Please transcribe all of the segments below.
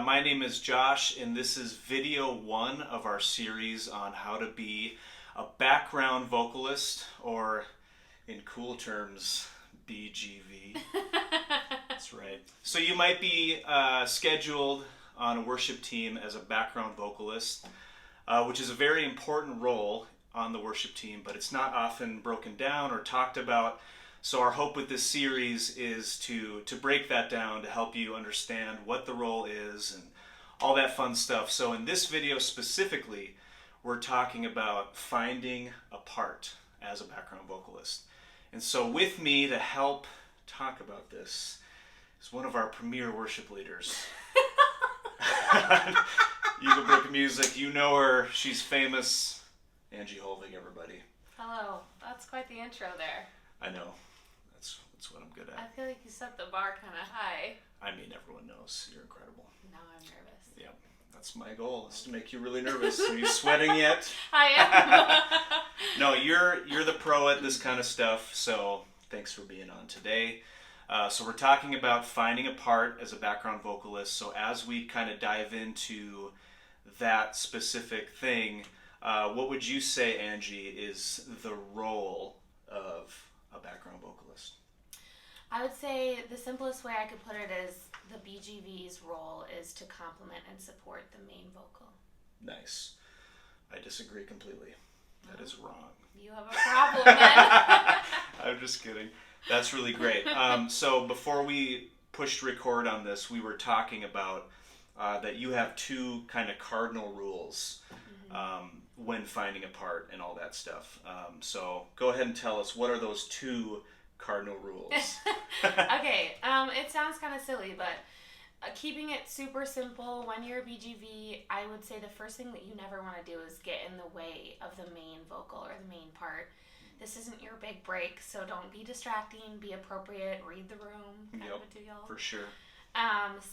My name is Josh, and this is video 1 of our series on how to be a background vocalist, or in cool terms, BGV. That's right. So you might be scheduled on a worship team as a background vocalist, which is a very important role on the worship team, but it's not often broken down or talked about. So our hope with this series is to break that down, to help you understand what the role is and all that fun stuff. So in this video specifically, we're talking about finding a part as a background vocalist. And so with me to help talk about this is one of our premier worship leaders. Eagle Brook Music, you know her, she's famous. Angie Holvig, everybody. Hello, that's quite the intro there. I know. That's what I'm good at. I feel like you set the bar kind of high. I mean, everyone knows you're incredible. Now I'm nervous. Yeah, that's my goal, is to make you really nervous. Are you sweating yet? I am. No, you're the pro at this kind of stuff, so thanks for being on today. So we're talking about finding a part as a background vocalist. So as we kind of dive into that specific thing, what would you say, Angie, is the role of a background vocalist? I would say the simplest way I could put it is the BGV's role is to complement and support the main vocal. Nice. I disagree completely. That is wrong. You have a problem then. I'm just kidding. That's really great. So before we pushed record on this, we were talking about that you have two kind of cardinal rules when finding a part and all that stuff. So go ahead and tell us, what are those two cardinal rules? Okay, it sounds kind of silly, but keeping it super simple, when you're a BGV, I would say the first thing that you never want to do is get in the way of the main vocal or the main part. This isn't your big break, so don't be distracting, be appropriate, read the room, kind of a deal. For sure.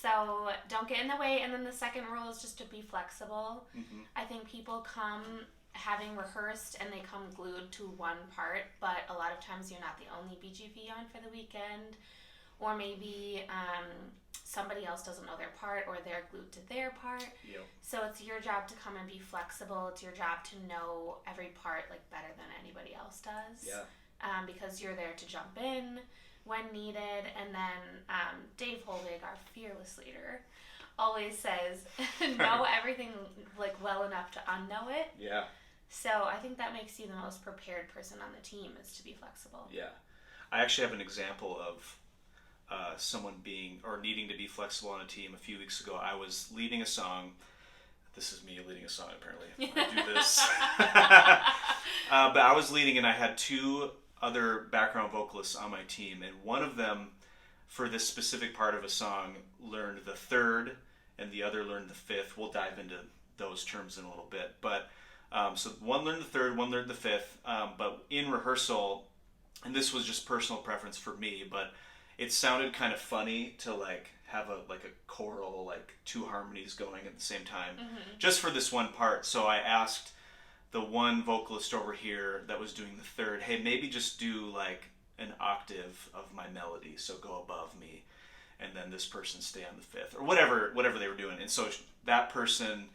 So don't get in the way. And then the second rule is just to be flexible. Mm-hmm. I think people come having rehearsed and they come glued to one part, but a lot of times you're not the only BGV on for the weekend, or maybe somebody else doesn't know their part, or they're glued to their part. Yep. So it's your job to come and be flexible. It's your job to know every part like better than anybody else does. Yeah. Because you're there to jump in when needed. And then Dave Holvig, our fearless leader, always says, know everything like well enough to unknow it. Yeah. So I think that makes you the most prepared person on the team, is to be flexible. Yeah. I actually have an example of someone being or needing to be flexible on a team. A few weeks ago, I was leading a song. This is me leading a song, apparently. I do this. But I was leading, and I had two other background vocalists on my team, and one of them, for this specific part of a song, learned the third, and the other learned the fifth. We'll dive into those terms in a little bit. But so one learned the third, one learned the fifth. But in rehearsal, and this was just personal preference for me, but it sounded kind of funny to like have a choral, like two harmonies going at the same time, just for this one part. So I asked the one vocalist over here that was doing the third, hey, maybe just do like an octave of my melody, so go above me, and then this person stay on the fifth, or whatever they were doing. And so that person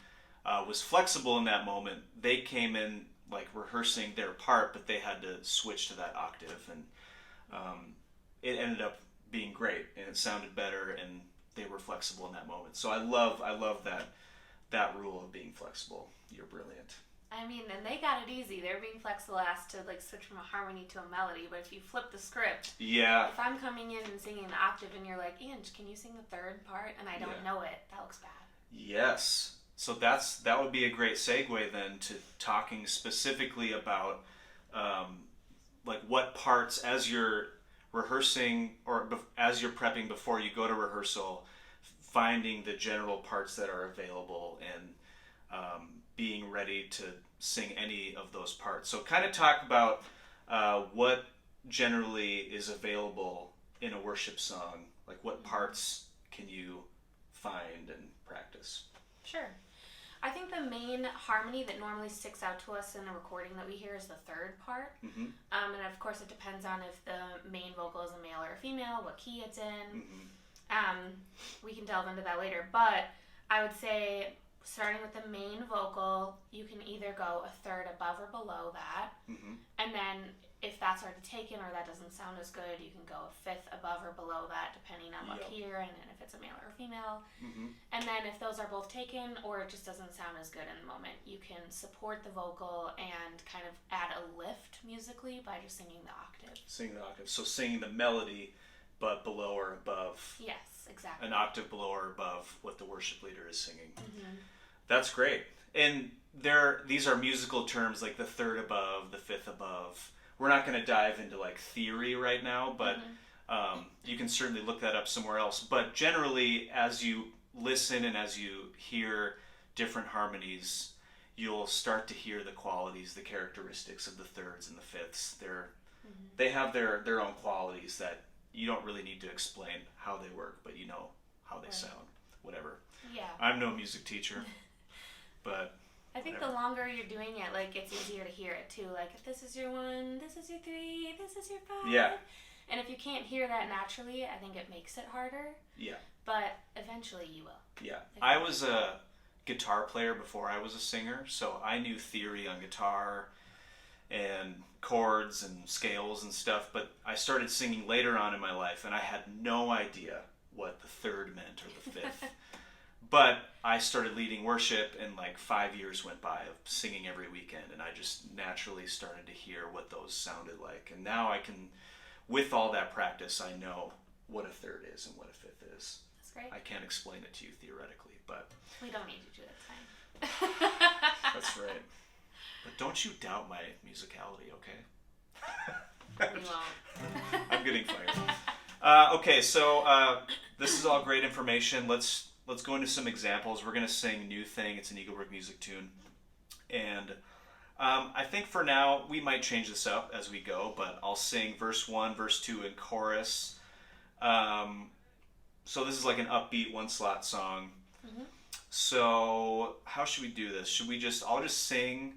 was flexible in that moment. They came in like rehearsing their part, but they had to switch to that octave, and it ended up being great, and it sounded better, and they were flexible in that moment. So I love that rule of being flexible. You're brilliant. I mean, and they got it easy. They're being flexible as to like switch from a harmony to a melody. But if you flip the script, if I'm coming in and singing the octave and you're like, Ange, can you sing the third part? And I don't know it, that looks bad. Yes. So that would be a great segue then to talking specifically about like what parts, as you're rehearsing or as you're prepping before you go to rehearsal, finding the general parts that are available and being ready to sing any of those parts. So kind of talk about what generally is available in a worship song, like what parts can you find and practice? Sure. I think the main harmony that normally sticks out to us in a recording that we hear is the third part. Mm-hmm. And of course it depends on if the main vocal is a male or a female, what key it's in. Mm-hmm. We can delve into that later. But I would say, starting with the main vocal, you can either go a third above or below that. Mm-hmm. And then if that's already taken or that doesn't sound as good, you can go a fifth above or below that, depending on what key you're in and if it's a male or female. Mm-hmm. And then if those are both taken or it just doesn't sound as good in the moment, you can support the vocal and kind of add a lift musically by just singing the octave. Singing the octave. So singing the melody, but below or above. Yes, exactly. An octave below or above what the worship leader is singing. Mm-hmm. That's great. And these are musical terms like the third above, the fifth above. We're not going to dive into like theory right now, but you can certainly look that up somewhere else. But generally, as you listen and as you hear different harmonies, you'll start to hear the qualities, the characteristics of the thirds and the fifths. They have their own qualities that you don't really need to explain how they work, but you know how they sound, whatever. Yeah. I'm no music teacher, but I think the longer you're doing it, like, it's easier to hear it too. Like, if this is your 1, this is your 3, this is your 5. Yeah. And if you can't hear that naturally, I think it makes it harder. Yeah. But eventually you will. Yeah. I was a guitar player before I was a singer, so I knew theory on guitar and chords and scales and stuff, but I started singing later on in my life, and I had no idea what the third meant or the fifth. But I started leading worship, and like 5 years went by of singing every weekend, and I just naturally started to hear what those sounded like. And now I can, with all that practice, I know what a third is and what a fifth is. That's great. I can't explain it to you theoretically, but... We don't need you to, that's fine. That's right. But don't you doubt my musicality, okay? We won't. I'm getting fired. Okay, so this is all great information. Let's go into some examples. We're going to sing New Thing. It's an Eagle Brook music tune. And I think for now, we might change this up as we go, but I'll sing verse 1, verse 2, and chorus. So this is like an upbeat one-slot song. Mm-hmm. So how should we do this? I'll just sing...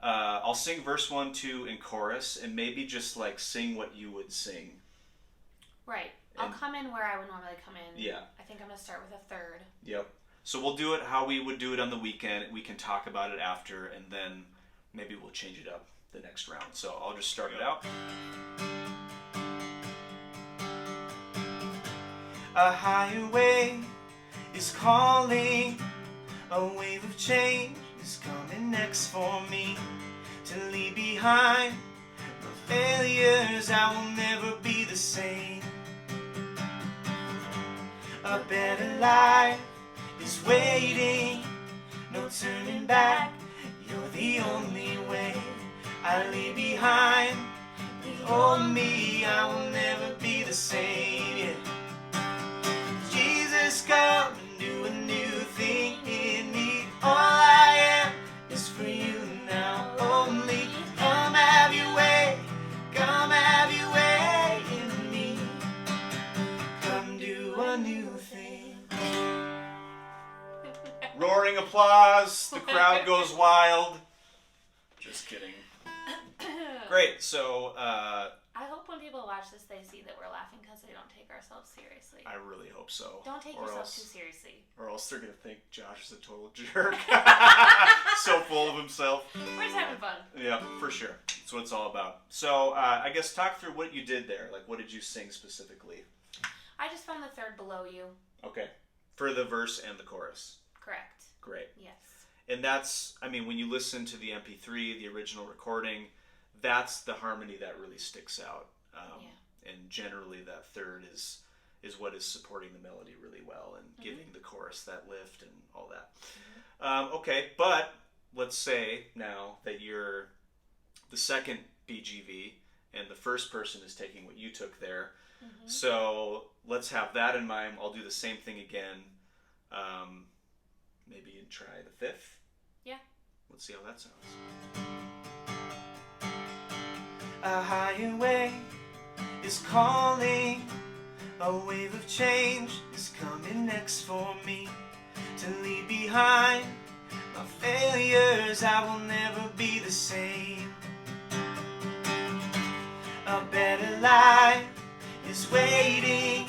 I'll sing verse 1, 2, and chorus, and maybe just like sing what you would sing. Right. I'll come in where I would normally come in. Yeah. I think I'm going to start with a third. Yep. So we'll do it how we would do it on the weekend. We can talk about it after, and then maybe we'll change it up the next round. So I'll just start it out. A higher wave is calling, a wave of change is coming next for me, to leave behind my failures. I will never be the same. A better life is waiting, no turning back, you're the only way. I leave behind the old me, I will never be the same. Yeah. Jesus, come and do a new thing in me. All I am is for you now only. Come have your way, come have your way in me. Come do a new thing. Roaring applause, the crowd goes wild. Just kidding. Great, so I hope when people watch this they see that we're laughing because they don't take ourselves seriously. I really hope so. Don't take yourself too seriously. Or else they're going to think Josh is a total jerk. So full of himself. We're just having fun. Yeah, for sure. That's what it's all about. So I guess talk through what you did there. Like, what did you sing specifically? I just found the third below you. Okay. For the verse and the chorus. Correct. Great. Yes. And that's, I mean, when you listen to the MP3, the original recording, that's the harmony that really sticks out. And generally that third is what is supporting the melody really well and giving the chorus that lift and all that. Okay, but let's say now that you're the second BGV and the first person is taking what you took there. So let's have that in mind. I'll do the same thing again. Maybe try the fifth. Yeah. Let's see how that sounds. A higher wave is calling, a wave of change is coming next for me, to leave behind my failures. I will never be the same. A better life is waiting,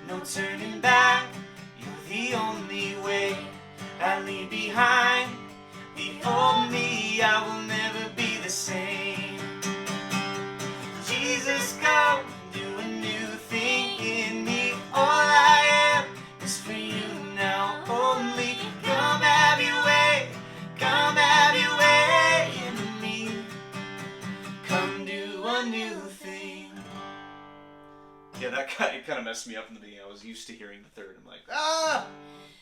no turning back, you're the only way. I leave behind the old me, I will never be the same. Jesus, come, do a new thing in me. All I am is for you now only. Come have your way, come have your way in me. Come do a new thing. Yeah, that kind of messed me up in the beginning. I was used to hearing the third. I'm like, ah!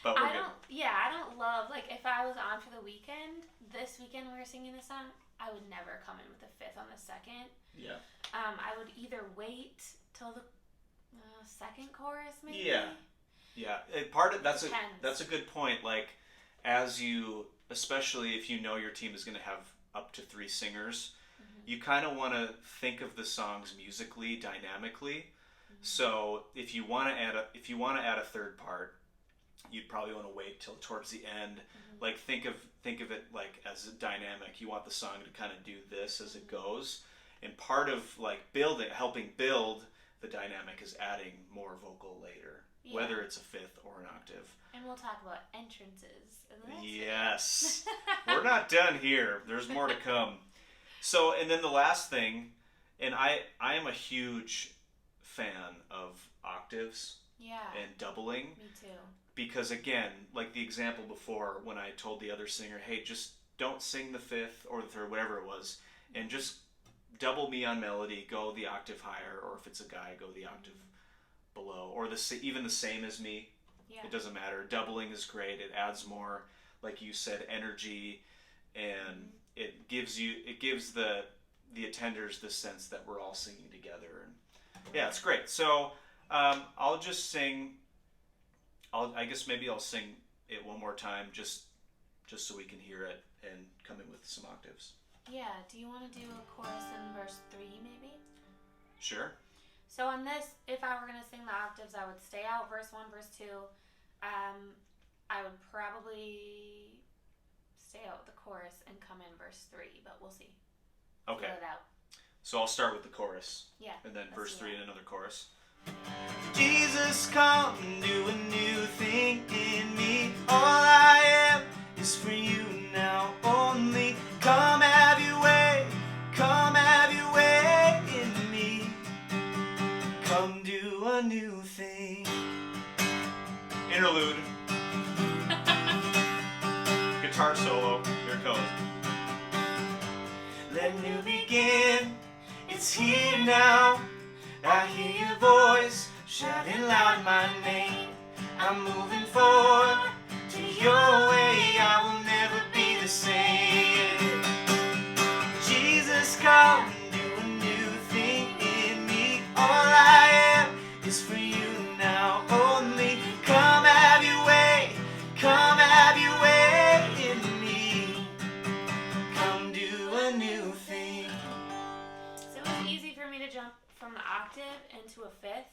But we're good. I don't love, like, if I was on for the weekend, this weekend we were singing this song, I would never come in with the fifth on the second. Yeah. I would either wait till the second chorus, maybe. Yeah. Yeah. That's a good point. Like, as you, especially if you know your team is going to have up to 3 singers, you kind of want to think of the songs musically, dynamically. So if you want to add a third part, you'd probably want to wait till towards the end. Like think of it like as a dynamic. You want the song to kind of do this as it goes, and part of like helping build the dynamic is adding more vocal later, whether it's a fifth or an octave. And we'll talk about entrances in the next Yes. We're not done here. There's more to come. So, and then the last thing, and I am a huge fan of octaves and doubling. Me too. Because again, like the example before when I told the other singer, hey, just don't sing the fifth or the third, whatever it was, and just double me on melody, go the octave higher, or if it's a guy, go the octave below, or even the same as me. Yeah. It doesn't matter. Doubling is great. It adds more, like you said, energy, and it gives the attenders the sense that we're all singing together. And yeah, it's great. So I'll just sing. I guess maybe I'll sing it one more time just so we can hear it and come in with some octaves. Yeah. Do you want to do a chorus in verse 3 maybe? Sure. So on this, if I were going to sing the octaves, I would stay out verse 1, verse 2. I would probably stay out with the chorus and come in verse 3, but we'll see. Okay. Feel it out. So I'll start with the chorus. Yeah. And then verse 3 and another chorus. Jesus, come do a new thing in me. All I am is for you now only. Come have your way, come have your way in me. Come do a new thing. Interlude. Guitar solo. Here it goes. Let new begin. It's here now. I hear your voice shouting loud my name. I'm moving forward to your way. I will never be the same. Jesus, come do a new thing in me. All I am is for you now only. Come have your way, come have your way in me. Come do a new thing. So it was easy for me to jump from the octave into a fifth.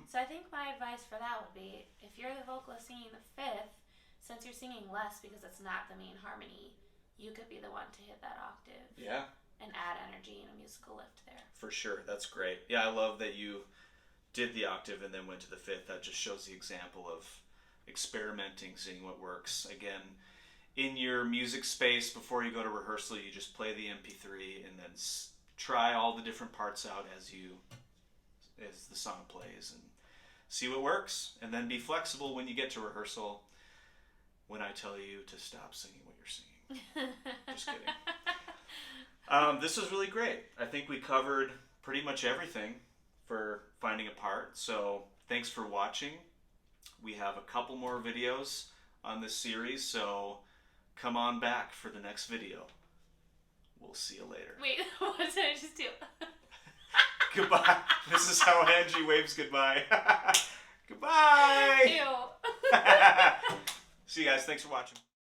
So I think my advice for that would be, if you're the vocalist singing the fifth, since you're singing less because it's not the main harmony, you could be the one to hit that octave. Yeah. And add energy and a musical lift there. For sure. That's great. Yeah, I love that you did the octave and then went to the fifth. That just shows the example of experimenting, seeing what works. Again, in your music space, before you go to rehearsal, you just play the MP3 and then try all the different parts out as the song plays and see what works, and then be flexible when you get to rehearsal when I tell you to stop singing what you're singing. Just kidding. This was really great. I think we covered pretty much everything for finding a part, so thanks for watching. We have a couple more videos on this series, so come on back for the next video. We'll see you later. Wait, what did I just do? Goodbye. This is how Angie waves goodbye. Goodbye. Ew. See you guys. Thanks for watching.